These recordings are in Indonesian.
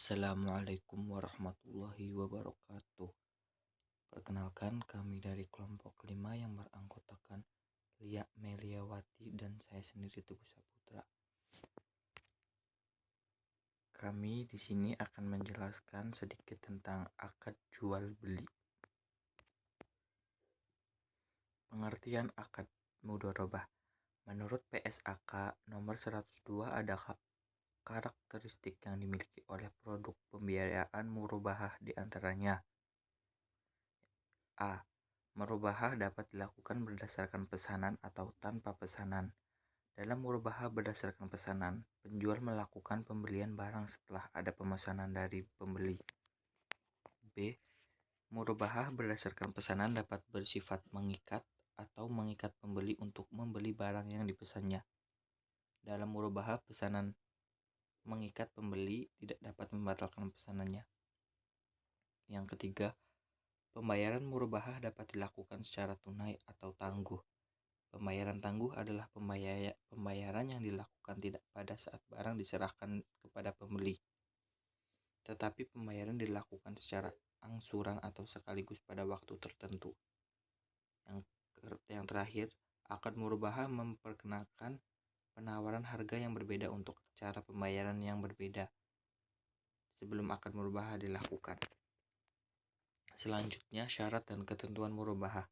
Assalamualaikum warahmatullahi wabarakatuh. Perkenalkan, kami dari kelompok 5 yang beranggotakan Lia Meliawati dan saya sendiri Teguh Saputra. Kami di sini akan menjelaskan sedikit tentang akad jual beli. Pengertian akad mudharabah. Menurut PSAK nomor 102 ada karakteristik yang dimiliki oleh produk pembiayaan murabahah di antaranya: A. Murabahah dapat dilakukan berdasarkan pesanan atau tanpa pesanan. Dalam murabahah berdasarkan pesanan, penjual melakukan pembelian barang setelah ada pemesanan dari pembeli. B. Murabahah berdasarkan pesanan dapat bersifat mengikat atau mengikat pembeli untuk membeli barang yang dipesannya. Dalam murabahah, pesanan mengikat pembeli tidak dapat membatalkan pesanannya. Yang ketiga, pembayaran murabahah dapat dilakukan secara tunai atau tangguh. Pembayaran tangguh adalah pembayaran yang dilakukan tidak pada saat barang diserahkan kepada pembeli, tetapi pembayaran dilakukan secara angsuran atau sekaligus pada waktu tertentu. Yang terakhir, akad murabahah memperkenalkan penawaran harga yang berbeda untuk cara pembayaran yang berbeda sebelum akad murabahah dilakukan. Selanjutnya, syarat dan ketentuan murabahah.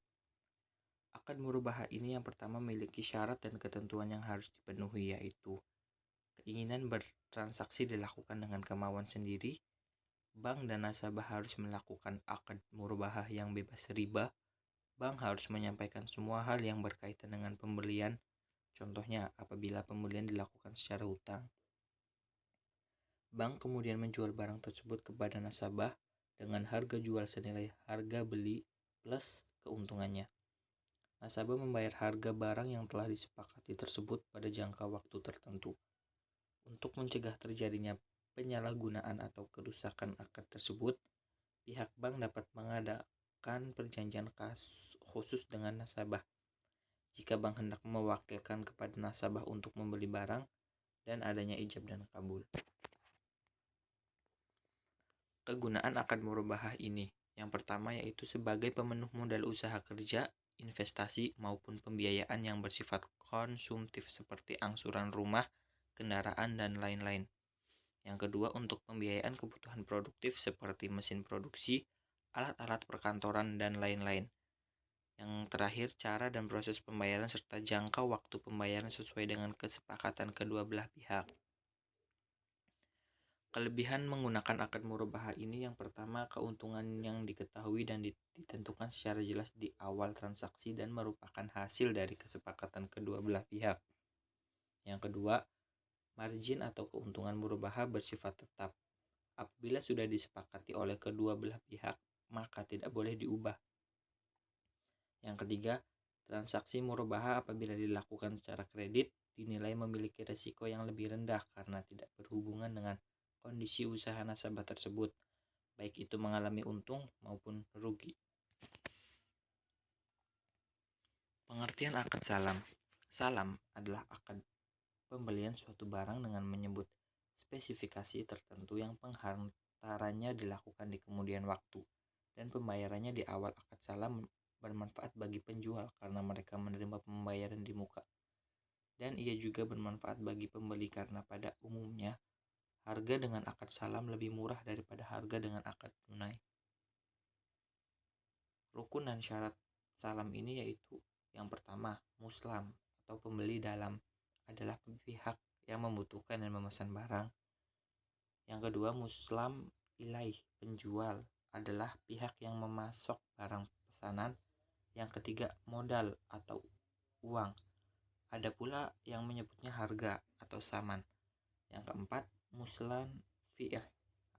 Akad murabahah ini yang pertama memiliki syarat dan ketentuan yang harus dipenuhi, yaitu keinginan bertransaksi dilakukan dengan kemauan sendiri, bank dan nasabah harus melakukan akad murabahah yang bebas riba, bank harus menyampaikan semua hal yang berkaitan dengan pembelian, contohnya apabila pembelian dilakukan secara hutang. Bank kemudian menjual barang tersebut kepada nasabah dengan harga jual senilai harga beli plus keuntungannya. Nasabah membayar harga barang yang telah disepakati tersebut pada jangka waktu tertentu. Untuk mencegah terjadinya penyalahgunaan atau kerusakan akad tersebut, pihak bank dapat mengadakan perjanjian khusus dengan nasabah. Jika bank hendak mewakilkan kepada nasabah untuk membeli barang dan adanya ijab dan kabul. Kegunaan akad murabahah ini, yang pertama yaitu sebagai pemenuh modal usaha kerja, investasi maupun pembiayaan yang bersifat konsumtif seperti angsuran rumah, kendaraan, dan lain-lain. Yang kedua, untuk pembiayaan kebutuhan produktif seperti mesin produksi, alat-alat perkantoran, dan lain-lain. Yang terakhir, cara dan proses pembayaran serta jangka waktu pembayaran sesuai dengan kesepakatan kedua belah pihak. Kelebihan menggunakan akad murabahah ini, yang pertama, keuntungan yang diketahui dan ditentukan secara jelas di awal transaksi dan merupakan hasil dari kesepakatan kedua belah pihak. Yang kedua, margin atau keuntungan murabahah bersifat tetap. Apabila sudah disepakati oleh kedua belah pihak, maka tidak boleh diubah. Yang ketiga, transaksi murabahah apabila dilakukan secara kredit dinilai memiliki risiko yang lebih rendah karena tidak berhubungan dengan kondisi usaha nasabah tersebut, baik itu mengalami untung maupun rugi. Pengertian akad salam. Salam adalah akad pembelian suatu barang dengan menyebut spesifikasi tertentu yang penghantarannya dilakukan di kemudian waktu dan pembayarannya di awal. Akad salam bermanfaat bagi penjual karena mereka menerima pembayaran di muka, dan ia juga bermanfaat bagi pembeli karena pada umumnya harga dengan akad salam lebih murah daripada harga dengan akad tunai. Rukun dan syarat salam ini yaitu: yang pertama, muslam atau pembeli dalam adalah pihak yang membutuhkan dan memesan barang. Yang kedua, muslam ilaih, penjual adalah pihak yang memasok barang pesanan. Yang ketiga, modal atau uang. Ada pula yang menyebutnya harga atau saman. Yang keempat, muslan fi'ah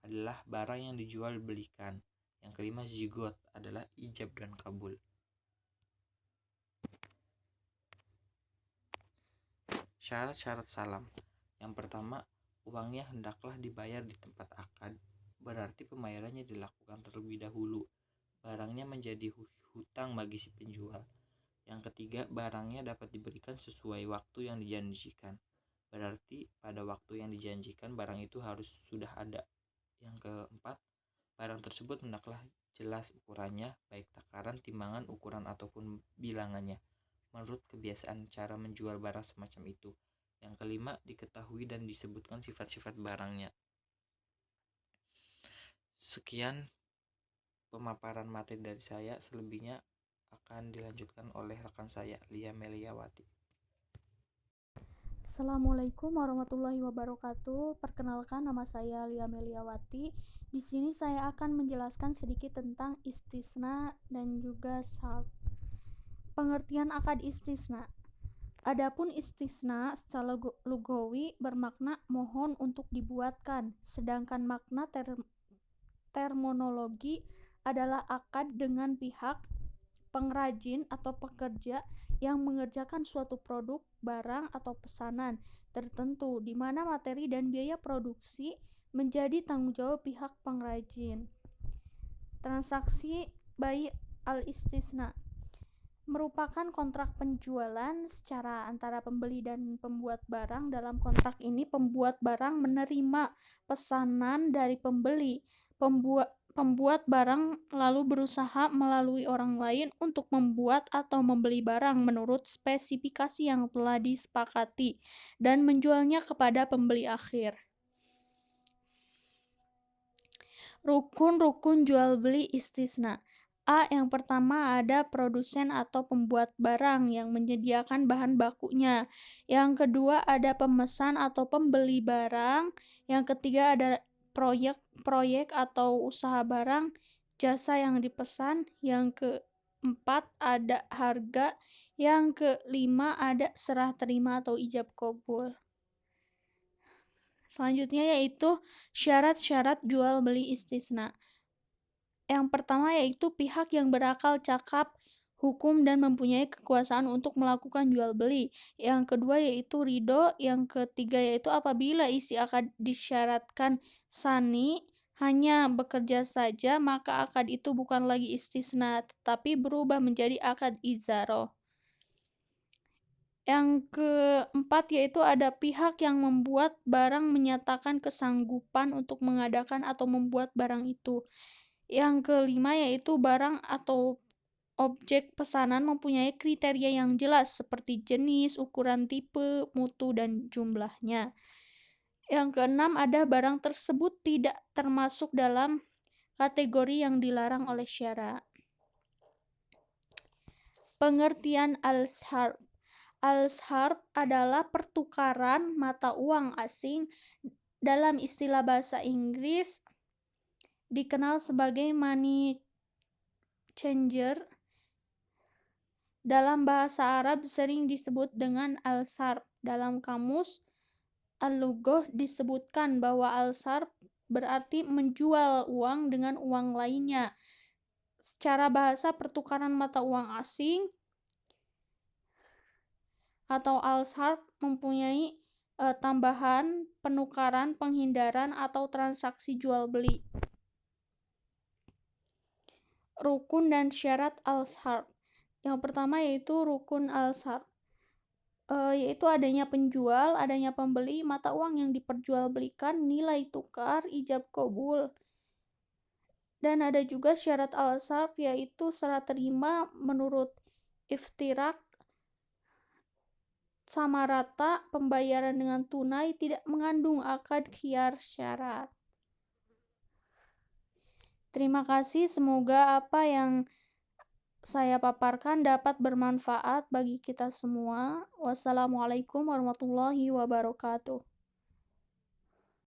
adalah barang yang dijual belikan. Yang kelima, zigot adalah ijab dan kabul. Syarat-syarat salam. Yang pertama, uangnya hendaklah dibayar di tempat akad, berarti pembayarannya dilakukan terlebih dahulu. Barangnya menjadi hutang bagi si penjual. Yang ketiga, barangnya dapat diberikan sesuai waktu yang dijanjikan. Berarti pada waktu yang dijanjikan barang itu harus sudah ada. Yang keempat, barang tersebut hendaklah jelas ukurannya, baik takaran, timbangan, ukuran, ataupun bilangannya, menurut kebiasaan cara menjual barang semacam itu. Yang kelima, diketahui dan disebutkan sifat-sifat barangnya. Sekian pemaparan materi dari saya, selebihnya akan dilanjutkan oleh rekan saya, Lia Meliawati. Assalamualaikum warahmatullahi wabarakatuh. Perkenalkan, nama saya Lia Meliawati. Di sini saya akan menjelaskan sedikit tentang istisna dan juga syart. Pengertian akad istisna. Adapun istisna secara lugawi bermakna mohon untuk dibuatkan, sedangkan makna terminologi adalah akad dengan pihak pengrajin atau pekerja yang mengerjakan suatu produk, barang, atau pesanan tertentu di mana materi dan biaya produksi menjadi tanggung jawab pihak pengrajin. Transaksi bai al-istisna merupakan kontrak penjualan secara antara pembeli dan pembuat barang. Dalam kontrak ini, pembuat barang menerima pesanan dari pembeli. Pembuat barang lalu berusaha melalui orang lain untuk membuat atau membeli barang menurut spesifikasi yang telah disepakati dan menjualnya kepada pembeli akhir. Rukun-rukun jual beli istisna. A. Yang pertama ada produsen atau pembuat barang yang menyediakan bahan bakunya. Yang kedua ada pemesan atau pembeli barang. Yang ketiga ada proyek atau usaha barang, jasa yang dipesan. Yang keempat ada harga. Yang kelima ada serah terima atau ijab qabul. Selanjutnya yaitu syarat-syarat jual beli istisna. Yang pertama yaitu pihak yang berakal cakap hukum dan mempunyai kekuasaan untuk melakukan jual beli. Yang kedua yaitu ridho. Yang ketiga yaitu apabila isi akad disyaratkan sani hanya bekerja saja, maka akad itu bukan lagi istisna tetapi berubah menjadi akad izaroh. Yang keempat yaitu ada pihak yang membuat barang menyatakan kesanggupan untuk mengadakan atau membuat barang itu. Yang kelima yaitu barang atau objek pesanan mempunyai kriteria yang jelas seperti jenis, ukuran, tipe, mutu, dan jumlahnya. Yang keenam ada barang tersebut tidak termasuk dalam kategori yang dilarang oleh syara. Pengertian al-sarf. Al-sarf adalah pertukaran mata uang asing. Dalam istilah bahasa Inggris dikenal sebagai money changer. Dalam bahasa Arab sering disebut dengan al-sarf. Dalam kamus al-lughah disebutkan bahwa al-sarf berarti menjual uang dengan uang lainnya. Secara bahasa, pertukaran mata uang asing atau al-sarf mempunyai tambahan, penukaran, penghindaran, atau transaksi jual beli. Rukun dan syarat al-sarf. Yang pertama yaitu rukun al-sarf, yaitu adanya penjual, adanya pembeli, mata uang yang diperjualbelikan, nilai tukar, ijab qabul. Dan ada juga syarat al-sarf yaitu serah terima menurut iftirak, sama rata, pembayaran dengan tunai, tidak mengandung akad khiyar syarat. Terima kasih, semoga apa yang saya paparkan dapat bermanfaat bagi kita semua. Wassalamualaikum warahmatullahi wabarakatuh.